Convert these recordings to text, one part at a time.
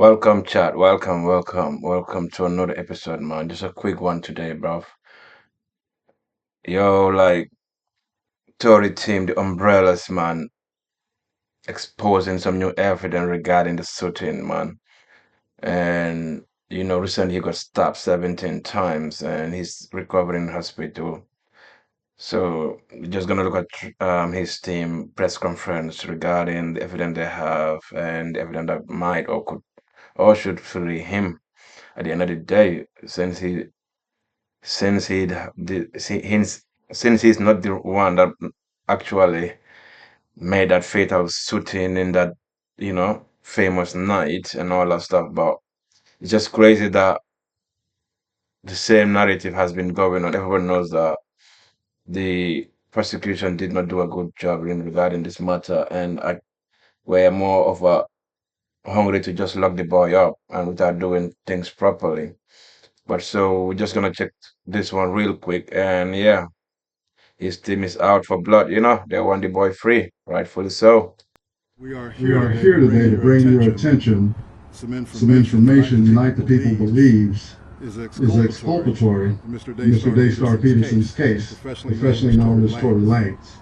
Welcome, chat. Welcome to another episode, man. Just a quick one today, bro. Yo, like Tory team, the umbrellas, man, exposing some new evidence regarding the shooting, man. And recently he got stabbed 17 times, and he's recovering in hospital. So we're just gonna look at his team press conference regarding the evidence they have and the evidence that might or could or should free him at the end of the day, since he since he's not the one that actually made that fatal shooting in that famous night and all that stuff. But it's just crazy that the same narrative has been going on. Everyone knows that the prosecution did not do a good job in regarding this matter, and were more of a hungry to just lock the boy up and without doing things properly. But so we're just gonna check this one real quick, and yeah, his team is out for blood. They want the boy free, rightfully so. We are here today to bring your attention some information Unite the People believes is exculpatory in Mr. Daystar Peterson's case, affectionately known as Tory Lanez.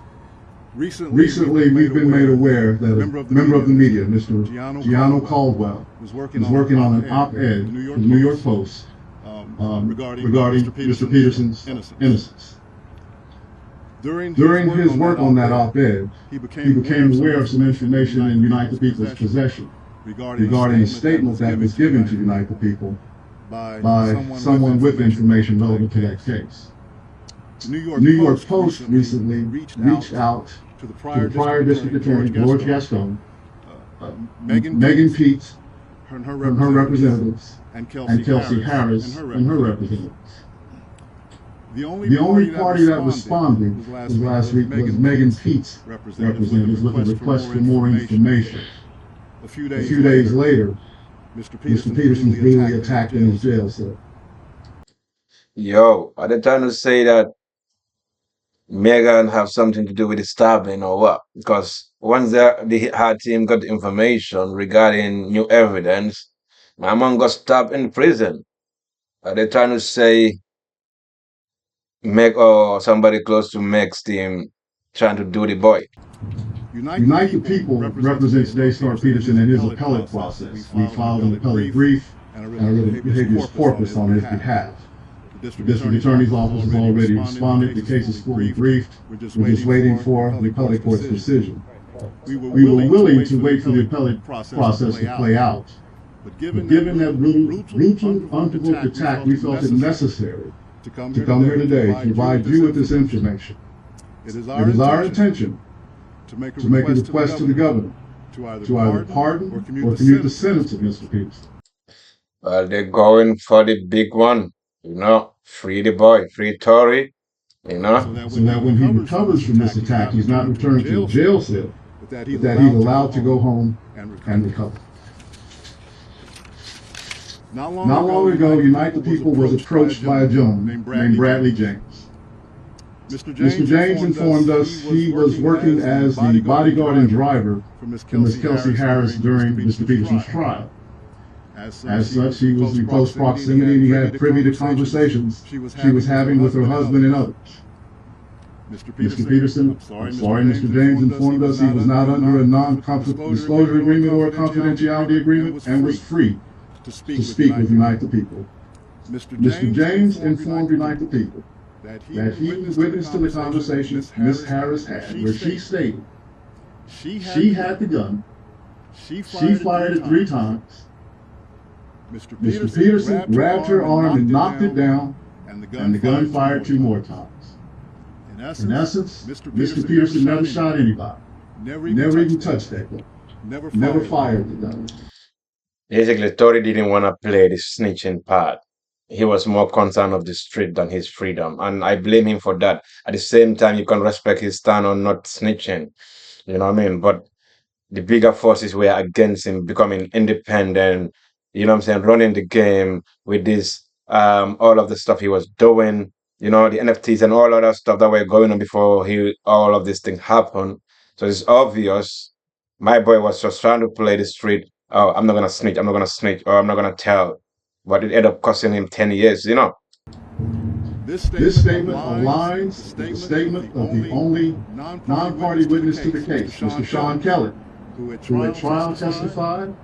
Recently, we've been made aware that a member of the media, Mr. Gianno Caldwell, was working on an op-ed for the New York Post regarding Mr. Peterson's innocence. During his work on that op-ed, he became aware of some information in Unite the People's possession regarding a statement that was given to Unite the People by someone with information relevant to that case. The New York Post recently reached out to the prior district attorney, George Gascon, Megan Pete and her representatives, and Kelsey Harris and her representatives. The only party that responded last week was Megan Pete's representatives with a request for more information. A few days later, Mr. Peterson's brutally attacked in his jail cell. Yo, are they trying to say that Megan have something to do with the stabbing or what? Because once her team got information regarding new evidence, my mom got stabbed in prison. Are they trying to say Meg or somebody close to Meg's team trying to do the boy? Unite the People represents Daystar Peterson in his appellate process. We filed an appellate brief and a writ of habeas corpus on his behalf. The district attorney's office has already responded. The case is fully briefed. We're just waiting for the appellate court's decision. We were willing to wait for the appellate process to play out. But given that brutal, unprovoked attack, we felt it necessary to come here today to provide you with this information. It is our intention to make a request to the governor to either pardon or commute the sentence of Mr. Peterson. Well, they're going for the big one, free the boy, free Tory, So that when he recovers from this attack, he's not returned to a jail cell, but that he's allowed to go home and recover. Not long ago, Unite the People was approached by a gentleman named Bradley James. Mr. James informed us he was working as the bodyguard and driver for Ms. Kelsey Harris during Mr. Peterson's trial. As such, he was in close proximity and he had privy to conversations she was having with her husband and others. Mr. Peterson, Mr. James informed us he was not under a non-disclosure agreement or a confidentiality agreement and was free to speak with Unite the People. Mr. James informed Unite the People that he was witness to the conversation Ms. Harris had, where she stated she had the gun, she fired it 3 times, Mr. Peterson grabbed her arm and knocked it down, and the gun fired 2 more times. In essence, Mr. Peterson never shot anybody, never even touched that gun, never fired the gun. Basically, Tory didn't want to play the snitching part. He was more concerned of the street than his freedom, and I blame him for that. At the same time, you can respect his stand on not snitching, you know what I mean? But the bigger forces were against him becoming independent, running the game with this, all of the stuff he was doing, the NFTs and all other stuff that were going on before all of this thing happened. So it's obvious my boy was just trying to play the street oh, I'm not gonna snitch, I'm not gonna snitch, or I'm not gonna tell. But it ended up costing him 10 years, you know. This statement aligns with the statement of the only non-party witness to the case, Mr. Sean Kelly, who at trial testified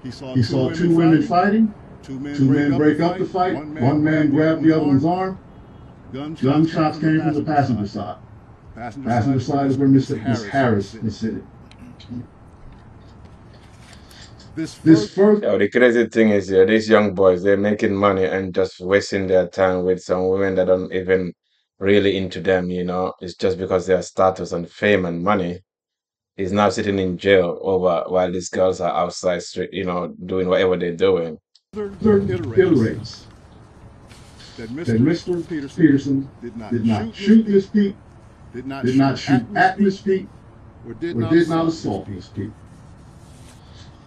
he saw two women fighting, two men break up the fight, one man grabbed the other one's arm, gunshots came from the passenger side. Passenger side is where Miss Harris is sitting. This first Yo, the crazy thing is, yeah, these young boys, they're making money and just wasting their time with some women that don't even really into them, you know. It's just because their status and fame and money. He's now sitting in jail over while these girls are outside street, you know, doing whatever they're doing. iterates that Mr. Peterson did not shoot Miss Pete, did not shoot at Miss Pete, or did not assault Miss Pete.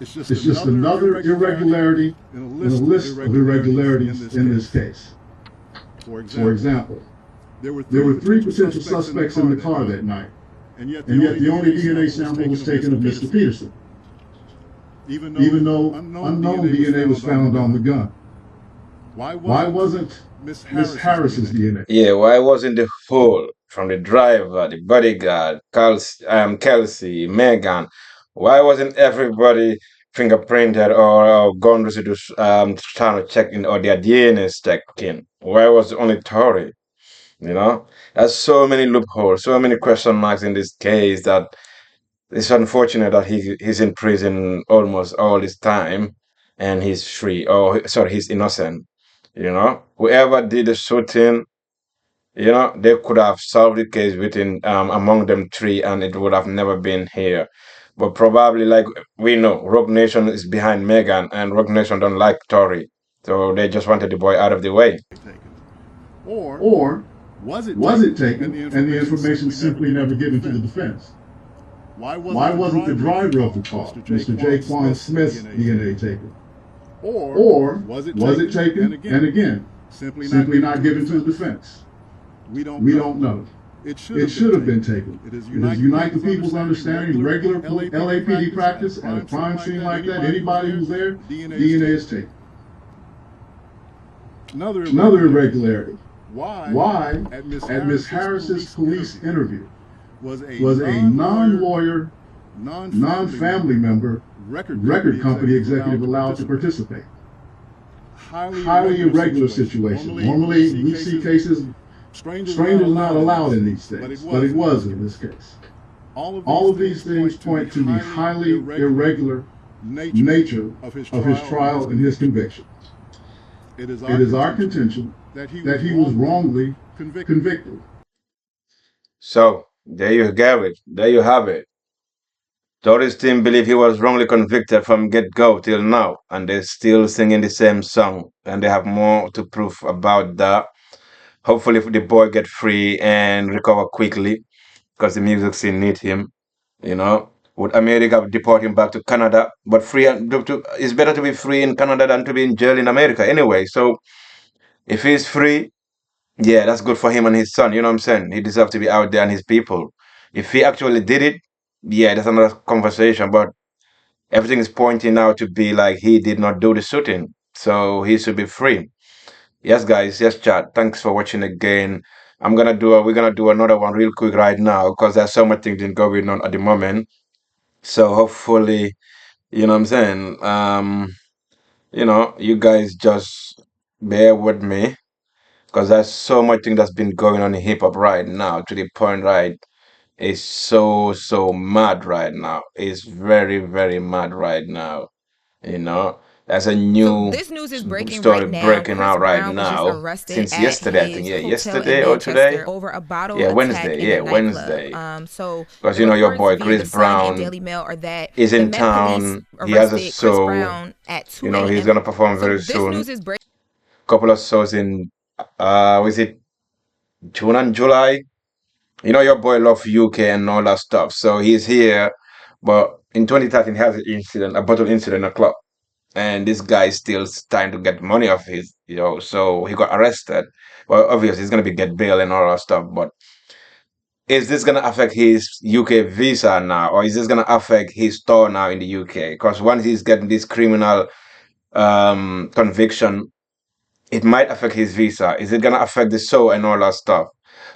It's just another irregularity in a list of irregularities in this case. For example, there were three potential suspects in the car that night, and yet the only DNA sample was taken of Mr. Peterson, even though unknown DNA was found on the gun. Why wasn't Miss Harris's DNA? Yeah, why wasn't the whole from the driver, the bodyguard, Kelsey, Megan? Why wasn't everybody fingerprinted or gun residues trying to check in or their DNA checked in? Why was it only Tory? You know, there's so many loopholes, so many question marks in this case that it's unfortunate that he's in prison almost all this time and he's free. Or sorry, he's innocent. You know, whoever did the shooting, you know, they could have solved the case within among them three, and it would have never been here. But probably, like we know, Rogue Nation is behind Megan, and Rogue Nation don't like Tory, so they just wanted the boy out of the way. Or was it taken and the information simply never given to the defense? Why wasn't the driver of the car, Mr. Jaquan Smith's DNA taken? Or was it taken and again simply not given to the defense? We don't know. It should have been taken. It is unite the people's understanding regular LAPD practice at a crime scene like that. Anybody who's there, DNA is taken. Another irregularity. Why at Miss Harris's police interview was a non-lawyer, non-family member record company executive allowed to participate? Highly irregular situation. Normally, we see cases, strangers not allowed in these things, but it was in this case. All of these things point to the highly irregular nature of his trial and his conviction. It is our contention that he was wrongly convicted. So there you go it. There you have it. Tory's team believe he was wrongly convicted from get-go till now, and they're still singing the same song, and they have more to prove about that. Hopefully, the boy get free and recover quickly, because the music scene need him. You know, would America deport him back to Canada? But free, it's better to be free in Canada than to be in jail in America anyway. So if he's free, yeah, that's good for him and his son. You know what I'm saying? He deserves to be out there and his people. If he actually did it, yeah, that's another conversation. But everything is pointing out to be like he did not do the shooting, so he should be free. Yes, guys. Yes, chat. Thanks for watching again. We're gonna do another one real quick right now because there's so much things going on at the moment. So hopefully, you know what I'm saying. You know, you guys just bear with me because there's so much thing that's been going on in hip hop right now to the point, right? It's so mad right now. It's very very mad right now. You know, there's a So new this news is breaking story right now. breaking Chris out right Brown was just now arrested since at yesterday. I think, his yeah, hotel in yesterday or today. Manchester over a bottle Yeah, attack Wednesday. in a Yeah, nightclub. Wednesday. So Because the you know your reports boy via Chris the Sun and Brown Daily Mail are that is the in Met Police town. He has a arrested Chris show. Brown at You 2 know, he's a.m. gonna perform So very this soon. news is breaking. Couple of shows in was it June and July? You know your boy love UK and all that stuff. So he's here. But in 2013 he has an incident, a bottle incident in a club. And this guy is still trying to get money off his, you know, so he got arrested. Well, obviously he's gonna be get bail and all that stuff, but is this gonna affect his UK visa now, or is this gonna affect his tour now in the UK? Because once he's getting this criminal conviction, it might affect his visa. Is it gonna affect the show and all that stuff?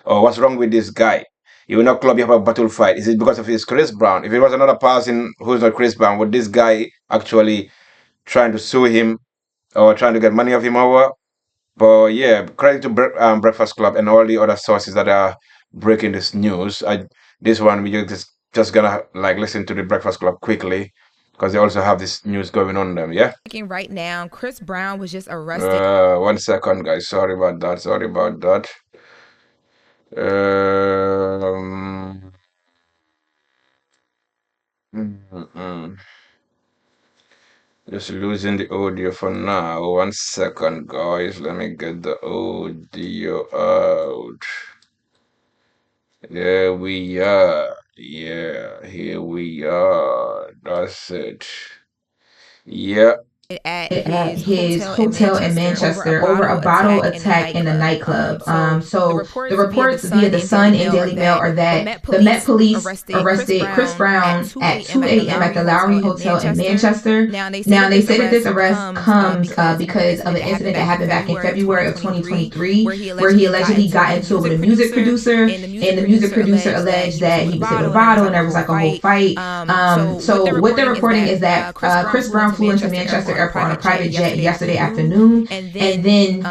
Or what's wrong with this guy? You in a club, you have a battle fight. Is it because of his Chris Brown? If it was another person who's not Chris Brown, would this guy actually trying to sue him or trying to get money off him over? But yeah, credit to Breakfast Club and all the other sources that are breaking this news. This one we just gonna like listen to the Breakfast Club quickly because they also have this news going on them. Yeah. Right now, Chris Brown was just arrested. 1 second, guys. Sorry about that. Sorry about that. Um, just losing the audio for now. 1 second, guys. Let me get the audio out. There we are. Yeah, here we are. That's it. Yeah. At At his his hotel hotel in in Manchester Manchester over a bottle attack in a nightclub. So the reports via the Sun and Daily Mail are that the Met Police arrested Chris Brown at 2 a.m. at the Lowry Hotel in Manchester. Now they say that this arrest comes because of an incident that happened back in February of 2023, where he allegedly got into it with a music producer, and the music producer alleged that he was hit with a bottle, and there was like a whole fight. So what they're reporting is that Chris Brown flew into Manchester Airport on a private jet yesterday afternoon, and then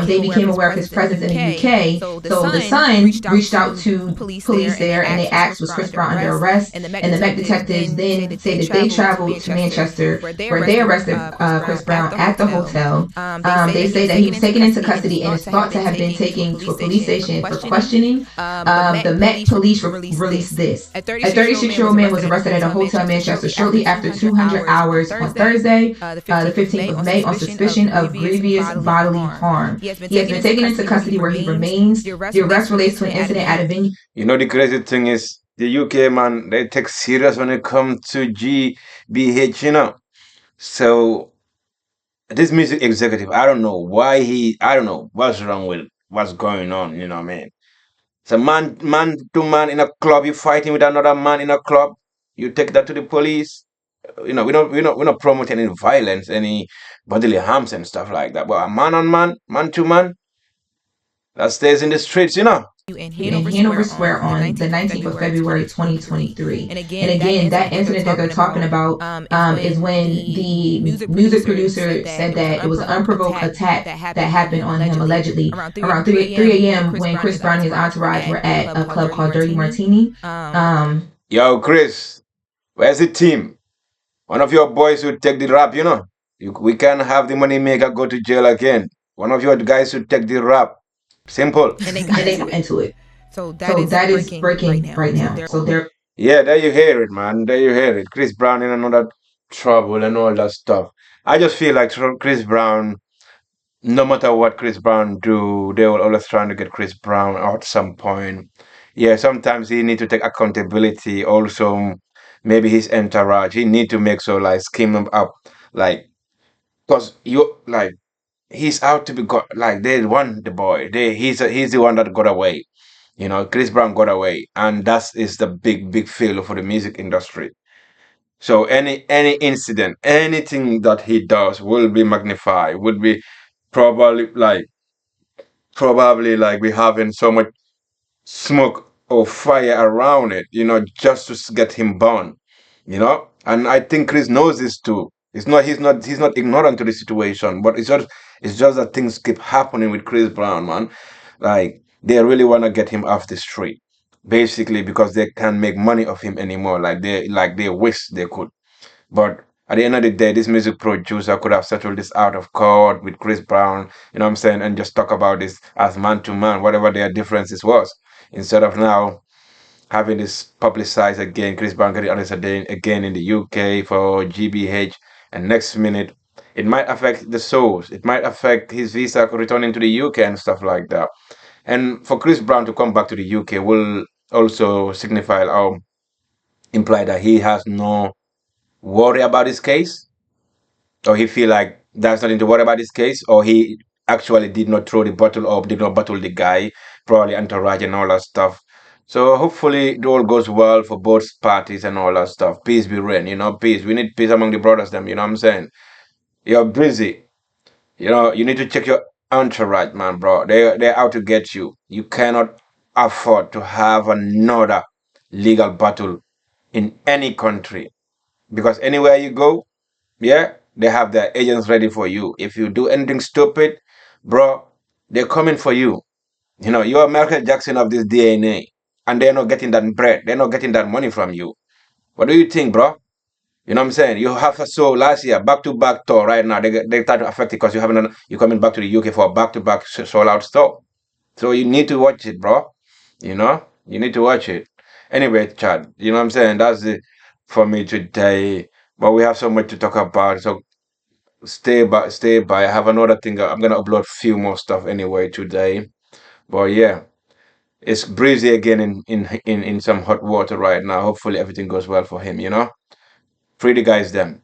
they became aware of his presence in the UK. So the Sun reached out to police there, and they asked, was Chris Brown under arrest? And the Met detectives then say that they traveled to Manchester, where they arrested Chris Brown at the hotel. They say that he was taken into custody and is thought to have been taken to a police station for questioning. The Met Police released this. A 36-year-old man was arrested at a hotel in Manchester shortly after 200 hours on Thursday, the 15th of May, on suspicion of grievous bodily harm. He has been taken into custody where he remains. The arrest relates to an incident at a venue. You know, the crazy thing is, the UK, man, they take serious when it comes to GBH, you know. So, this music executive, I don't know I don't know what's wrong with what's going on, you know what I mean? So, man to man in a club, you fighting with another man in a club, you take that to the police. You know, we're not promoting any violence, any bodily harms and stuff like that. But a man on man, man to man, that stays in the streets, you know. In Hanover Square on the 19th of February 2023. And again, that incident that they're talking about is when the music producer said that it was an unprovoked attack that happened on him allegedly around 3 a.m. when Chris Brown and his entourage were at a club called Dirty Martini. Yo, Chris, where's the team? One of your boys would take the rap, you know. We can't have the money maker go to jail again. One of your guys should take the rap. Simple. And they got into it. So that is breaking right now. So they're Yeah, there you hear it, man. There you hear it. Chris Brown in another trouble and all that stuff. I just feel like Chris Brown, no matter what Chris Brown do, they will always trying to get Chris Brown out at some point. Yeah, sometimes he need to take accountability. Also, maybe his entourage. He need to make sure like scheme him up, like, cause you like he's out to be got like they want the boy. He's the one that got away. You know, Chris Brown got away, and that is the big failure for the music industry. So any incident, anything that he does will be magnified, would be probably like we having so much smoke or fire around it, you know, just to get him born, you know. And I think Chris knows this too. He's not ignorant to the situation, but it's just that things keep happening with Chris Brown, man. Like they really want to get him off the street, basically because they can't make money off him anymore. Like they wish they could. But at the end of the day, this music producer could have settled this out of court with Chris Brown, you know what I'm saying, and just talk about this as man to man, whatever their differences was. Instead of now having this publicized again, Chris Brown getting arrested again in the UK for GBH, and next minute it might affect the souls. It might affect his visa returning to the UK and stuff like that. And for Chris Brown to come back to the UK will also signify or imply that he has no worry about his case, or he feel like there's nothing to worry about his case, or he actually did not throw the bottle or did not bottle the guy, probably entourage and all that stuff. So hopefully it all goes well for both parties and all that stuff. Peace be reign, peace. We need peace among the brothers, them, you know what I'm saying? You're busy. You need to check your entourage, man, bro. They're out to get you. You cannot afford to have another legal battle in any country because anywhere you go, yeah, they have their agents ready for you. If you do anything stupid, bro, they're coming for you. You're Michael Jackson of this DNA, and they're not getting that bread. They're not getting that money from you. What do you think, bro? You know what I'm saying? You have a show last year, back-to-back tour right now. They start to affect it because you're coming back to the UK for a back-to-back sold-out tour. So you need to watch it, bro. You need to watch it. Anyway, Chad, you know what I'm saying? That's it for me today. But we have so much to talk about. So stay by, stay by. I have another thing. I'm gonna upload a few more stuff anyway today. But yeah, it's breezy again in some hot water right now. Hopefully everything goes well for him. Free the guys them.